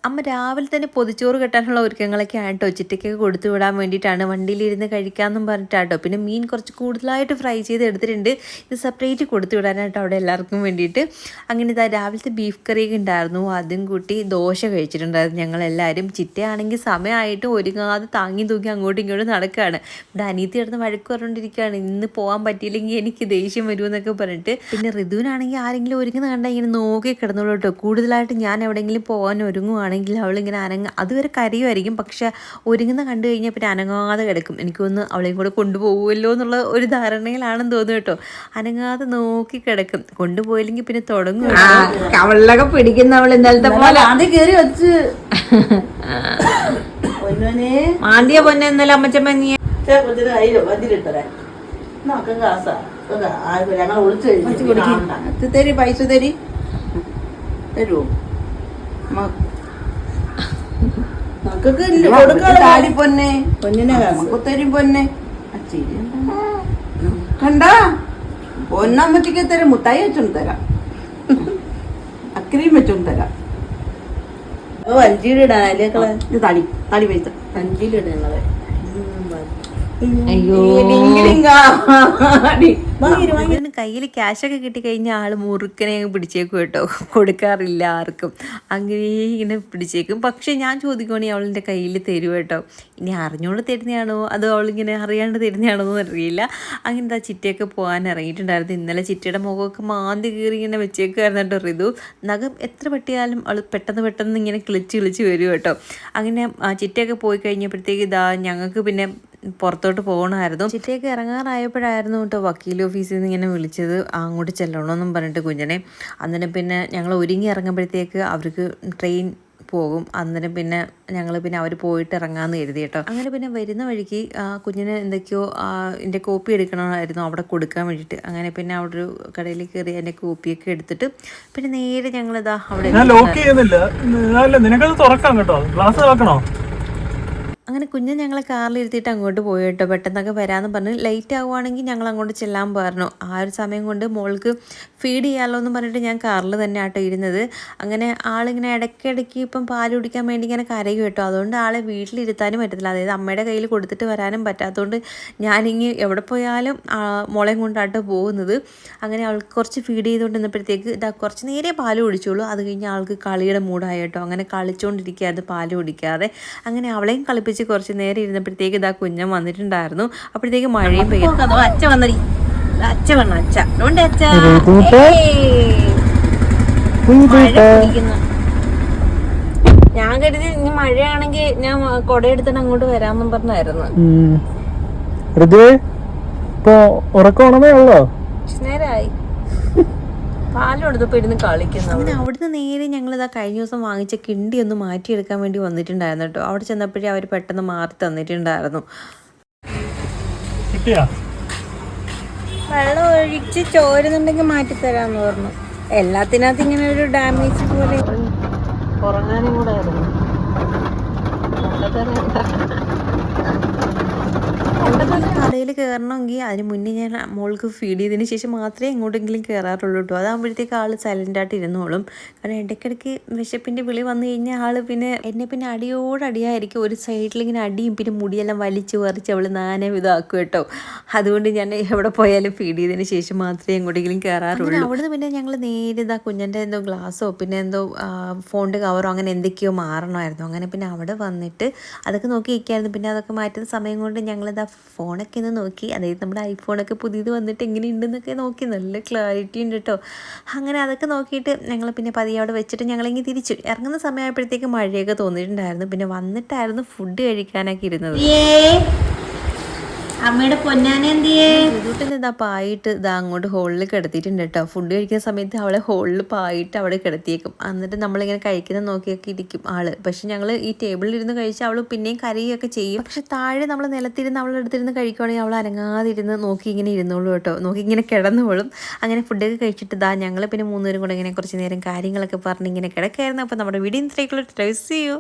അമ്മ രാവിലെ തന്നെ പൊതിച്ചോറ് കെട്ടാനുള്ള ഒരുക്കങ്ങളൊക്കെ ആയിട്ടോ ചിറ്റയ്ക്കൊക്കെ കൊടുത്തു വിടാൻ വേണ്ടിയിട്ടാണ് വണ്ടിയിലിരുന്ന് കഴിക്കാമെന്നും പറഞ്ഞിട്ടാട്ടോ. പിന്നെ മീൻ കുറച്ച് കൂടുതലായിട്ട് ഫ്രൈ ചെയ്ത് എടുത്തിട്ടുണ്ട്. ഇത് സെപ്പറേറ്റ് കൊടുത്തു വിടാനായിട്ട് അവിടെ എല്ലാവർക്കും വേണ്ടിയിട്ട്. അങ്ങനെ ഇതാ രാവിലത്തെ ബീഫ് കറിയൊക്കെ ഉണ്ടായിരുന്നു, അതും കൂട്ടി ദോശ കഴിച്ചിട്ടുണ്ടായിരുന്നു ഞങ്ങളെല്ലാവരും. ചിറ്റയാണെങ്കിൽ സമയമായിട്ട് ഒരുങ്ങാതെ താങ്ങി തൂക്കി അങ്ങോട്ടും ഇങ്ങോട്ടും നടക്കുകയാണ്. ഇവിടെ അനീത്തി കിടന്ന് വഴക്ക് പറഞ്ഞുകൊണ്ടിരിക്കുകയാണ്, ഇന്ന് പോകാൻ പറ്റിയില്ലെങ്കിൽ എനിക്ക് ദേഷ്യം വരുമെന്നൊക്കെ പറഞ്ഞിട്ട്. പിന്നെ ഋതുവിനാണെങ്കിൽ ആരെങ്കിലും ഒരുങ്ങുന്ന കണ്ടാൽ ഇങ്ങനെ നോക്കി കിടന്നോളൂ കേട്ടോ. കൂടുതലായിട്ട് ഞാൻ എവിടെയെങ്കിലും പോകാൻ ഒരുങ്ങുവാണെങ്കിൽ അവളിങ്ങനെ അതുവരെ കരയുമായിരിക്കും, പക്ഷെ ഒരുങ്ങുന്ന കണ്ടു കഴിഞ്ഞാൽ പിന്നെ അനങ്ങാതെ കിടക്കും. എനിക്കൊന്ന് അവളെയും കൂടെ കൊണ്ടുപോകുമല്ലോ എന്നുള്ള ഒരു ധാരണയിലാണെന്ന് തോന്നുന്നു കേട്ടോ. അനങ്ങാതെ നോക്കി കിടക്കും. കൊണ്ടുപോയില്ലെങ്കിൽ പിന്നെ തുടങ്ങും. അവളിലൊക്കെ പിടിക്കുന്നവൾ ഇന്നലത്തെ പോലെ അത് കയറി വെച്ച് മാന്തിയ പൊന്നെ ഇന്നലെ അമ്മച്ചമ്മ നീ തരി പൈസ തരി തരുമോ മക്കൾക്ക് പൊന്നെ പൊന്നിനെ തരും പൊന്നെ കണ്ട പൊന്നമ്മച്ചിക്ക് തരാം, മുത്തായി വെച്ചോണ്ട് തരാം, അക്രീം വെച്ചോണ്ട് തരാം. അഞ്ചിലിടാൻ അല്ലേക്കളെ ഇത് തടി തടി പൈസ അഞ്ചിലിടുന്നത്. കയ്യിൽ ക്യാഷൊക്കെ കിട്ടിക്കഴിഞ്ഞാൽ ആൾ മുറുക്കനെ അങ്ങ് പിടിച്ചേക്കും കേട്ടോ. കൊടുക്കാറില്ല ആർക്കും, അങ്ങനെ ഇങ്ങനെ പിടിച്ചേക്കും. പക്ഷെ ഞാൻ ചോദിക്കുകയാണെങ്കിൽ അവളിൻ്റെ കയ്യിൽ തരും കേട്ടോ. ഇനി അറിഞ്ഞുകൊണ്ട് തരുന്നതാണോ അതോ അവളിങ്ങനെ അറിയാണ്ട് തരുന്നതാണോ എന്ന് അറിയില്ല. അങ്ങനത്തെ ചിറ്റയൊക്കെ പോകാൻ ഇറങ്ങിയിട്ടുണ്ടായിരുന്നു. ഇന്നലെ ചിറ്റയുടെ മുഖമൊക്കെ മാന്തി കീറി ഇങ്ങനെ വെച്ചേക്കുമായിരുന്നു കേട്ടോ ഋതു. നഖം എത്ര വെട്ടിയാലും അവൾ പെട്ടെന്ന് ഇങ്ങനെ കിളിച്ച് വരും കേട്ടോ. അങ്ങനെ ചിറ്റയൊക്കെ പോയി കഴിഞ്ഞപ്പോഴത്തേക്ക് ഇതാ ഞങ്ങൾക്ക് പിന്നെ പുറത്തോട്ട് പോകണമായിരുന്നു. ചിറ്റയൊക്കെ ഇറങ്ങാറായപ്പോഴായിരുന്നു കേട്ടോ വക്കീൽ ഓഫീസിൽ നിന്ന് ഇങ്ങനെ വിളിച്ചത്, അങ്ങോട്ട് ചെല്ലണമെന്നും പറഞ്ഞിട്ട് കുഞ്ഞനെ. അന്നേരം പിന്നെ ഞങ്ങൾ ഒരുങ്ങി ഇറങ്ങുമ്പോഴത്തേക്ക് അവർക്ക് ട്രെയിൻ പോകും. അന്നേരം പിന്നെ ഞങ്ങൾ പിന്നെ അവർ പോയിട്ട് ഇറങ്ങാമെന്ന് കരുതി കേട്ടോ. അങ്ങനെ പിന്നെ വരുന്ന വഴിക്ക് കുഞ്ഞിന് എന്തൊക്കെയോ എൻ്റെ കോപ്പി എടുക്കണമായിരുന്നു അവിടെ കൊടുക്കാൻ വേണ്ടിയിട്ട്. അങ്ങനെ പിന്നെ അവിടെ ഒരു കടയിൽ കയറി എൻ്റെ കോപ്പിയൊക്കെ എടുത്തിട്ട് പിന്നെ നേരെ ഞങ്ങളിതാ അവിടെ അങ്ങനെ കുഞ്ഞ് ഞങ്ങളെ കാറിലിരുത്തിയിട്ട് അങ്ങോട്ട് പോയി കേട്ടോ. പെട്ടെന്നൊക്കെ വരാമെന്ന് പറഞ്ഞ് ലേറ്റ് ആവുകയാണെങ്കിൽ ഞങ്ങൾ അങ്ങോട്ട് ചെല്ലാൻ പറഞ്ഞു. ആ ഒരു സമയം കൊണ്ട് മോൾക്ക് ഫീഡ് ചെയ്യാമല്ലോ എന്ന് പറഞ്ഞിട്ട് ഞാൻ കാറിൽ തന്നെ ആട്ടോ ഇരുന്നത്. അങ്ങനെ ആളിങ്ങനെ ഇടയ്ക്കിടയ്ക്ക് ഇപ്പം പാൽ കുടിക്കാൻ വേണ്ടി ഇങ്ങനെ കരയും കേട്ടോ. അതുകൊണ്ട് ആളെ വീട്ടിലിരുത്താനും പറ്റത്തില്ല, അതായത് അമ്മയുടെ കയ്യിൽ കൊടുത്തിട്ട് വരാനും പറ്റാത്തതുകൊണ്ട് ഞാനിങ്ങ് എവിടെ പോയാലും മോളെയും കൊണ്ടാട്ടോ പോകുന്നത്. അങ്ങനെ അവൾക്ക് കുറച്ച് ഫീഡ് ചെയ്തുകൊണ്ടിരുന്നപ്പോഴത്തേക്ക് ഇതാ കുറച്ച് നേരെ പാൽ കുടിച്ചോളൂ. അത് കഴിഞ്ഞ് ആൾക്ക് കളിയുടെ മൂടായി കേട്ടോ. അങ്ങനെ കളിച്ചുകൊണ്ടിരിക്കുകയായിരുന്നു പാൽ കുടിക്കാതെ. അങ്ങനെ അവളെയും കളിപ്പിച്ച് കുറച്ച് നേരം ഇരുന്നപ്പോഴത്തേക്ക് ഇതാ കുഞ്ഞൻ വന്നിട്ടുണ്ടായിരുന്നു. അപ്പോഴത്തേക്ക് മഴയും പെയ്യും. അച്ഛ വന്നടി, അച്ഛ വന്ന അച്ഛ അച്ഛ ഞാൻ കരുതി ഇനി മഴയാണെങ്കിൽ ഞാൻ കൊട എടുത്തിട്ട് അങ്ങോട്ട് വരാമെന്നും പറഞ്ഞായിരുന്നു. നേരായി പാലെടുത്തപ്പോ ഇരുന്ന് കളിക്കുന്നു. അങ്ങനെ അവിടുന്ന് നേരെ ഞങ്ങളിതാ കഴിഞ്ഞ ദിവസം വാങ്ങിച്ച കിണ്ടി ഒന്ന് മാറ്റിയെടുക്കാൻ വേണ്ടി വന്നിട്ടുണ്ടായിരുന്നു കേട്ടോ. അവിടെ ചെന്നപ്പോഴേ അവർ പെട്ടെന്ന് മാറി തന്നിട്ടുണ്ടായിരുന്നു. വെള്ളം ഒഴിച്ച് ചോരുന്നുണ്ടെങ്കിൽ മാറ്റിത്തരാന്ന് പറഞ്ഞു. എല്ലാത്തിനകത്ത് ഇങ്ങനെ ഒരു ഡാമേജ് പോലെ ഉറങ്ങാനും കൂടെ ആയിരുന്നു. കടയിൽ കയറണമെങ്കിൽ അതിന് മുന്നേ ഞാൻ മോൾക്ക് ഫീഡ് ചെയ്തതിന് ശേഷം മാത്രമേ എങ്ങോട്ടെങ്കിലും കയറാറുള്ളൂ കേട്ടോ. അതാകുമ്പോഴത്തേക്ക് ആൾ സൈലൻ്റായിട്ട് ഇരുന്നോളും. കാരണം ഇടയ്ക്കിടയ്ക്ക് വിശപ്പിൻ്റെ വിളി വന്നു കഴിഞ്ഞാൽ ആൾ പിന്നെ എന്നെ പിന്നെ അടിയോടടിയായിരിക്കും. ഒരു സൈഡിലിങ്ങനെ അടിയും പിന്നെ മുടിയെല്ലാം വലിച്ചു പറിച്ച് അവൾ നാനേ ഇതാക്കും കേട്ടോ. അതുകൊണ്ട് ഞാൻ എവിടെ പോയാലും ഫീഡ് ചെയ്തതിന് ശേഷം മാത്രമേ എങ്ങോട്ടെങ്കിലും കയറാറുള്ളൂ. അവിടുന്ന് പിന്നെ ഞങ്ങൾ നേരെ ഇതാ കുഞ്ഞൻ്റെ എന്തോ ഗ്ലാസ്സോ പിന്നെ എന്തോ ഫോണിൻ്റെ കവറോ അങ്ങനെ എന്തൊക്കെയോ മാറണമായിരുന്നു. അങ്ങനെ പിന്നെ അവിടെ വന്നിട്ട് അതൊക്കെ നോക്കി ഇരിക്കായിരുന്നു. പിന്നെ അതൊക്കെ മാറ്റുന്ന സമയം കൊണ്ട് ഞങ്ങളിതാ ഫോണൊക്കെ ഒന്ന് നോക്കി, അതായത് നമ്മുടെ ഐഫോണൊക്കെ പുതിയത് വന്നിട്ട് എങ്ങനെയുണ്ടെന്നൊക്കെ നോക്കി. നല്ല ക്ലാരിറ്റി ഉണ്ട് കേട്ടോ. അങ്ങനെ അതൊക്കെ നോക്കിയിട്ട് ഞങ്ങൾ പിന്നെ പതിയെ അവിടെ വെച്ചിട്ട് ഞങ്ങളിങ്ങനെ തിരിച്ചു ഇറങ്ങുന്ന സമയമായപ്പോഴത്തേക്ക് മഴയൊക്കെ തോന്നിയിട്ടുണ്ടായിരുന്നു. പിന്നെ വന്നിട്ടായിരുന്നു ഫുഡ് കഴിക്കാനൊക്കെ ഇരുന്നത്. അമ്മയുടെ പൊന്നാനെന്തിയേ ഇതാ പായിട്ട് ഇതാ അങ്ങോട്ട് ഹോളിൽ കിടത്തിയിട്ടുണ്ട് കേട്ടോ. ഫുഡ് കഴിക്കുന്ന സമയത്ത് അവളെ ഹോളിൽ പായിട്ട് അവിടെ കിടത്തിയേക്കും. എന്നിട്ട് നമ്മളിങ്ങനെ കഴിക്കുന്ന നോക്കിയൊക്കെ ഇരിക്കും ആള്. പക്ഷെ ഞങ്ങൾ ഈ ടേബിളിൽ ഇരുന്ന് കഴിച്ചാൽ അവൾ പിന്നെയും കരയൊക്കെ ചെയ്യും. പക്ഷെ താഴെ നമ്മൾ നിലത്തിരുന്ന് അവളുടെ അടുത്തിരുന്ന് കഴിക്കുകയാണെങ്കിൽ അവൾ അനങ്ങാതിരുന്ന് നോക്കി ഇങ്ങനെ ഇരുന്നോളൂ കേട്ടോ. നോക്കി ഇങ്ങനെ കിടന്നോളും. അങ്ങനെ ഫുഡൊക്കെ കഴിച്ചിട്ട് ഇതാ ഞങ്ങൾ പിന്നെ മൂന്നുപേരും കൂടെ ഇങ്ങനെ കുറച്ച് നേരം കാര്യങ്ങളൊക്കെ പറഞ്ഞ് ഇങ്ങനെ കിടക്കായിരുന്നു. അപ്പോൾ നമ്മുടെ വീഡിയോ ഇത്രയൊക്കെ ട്രൈ ചെയ്യൂ.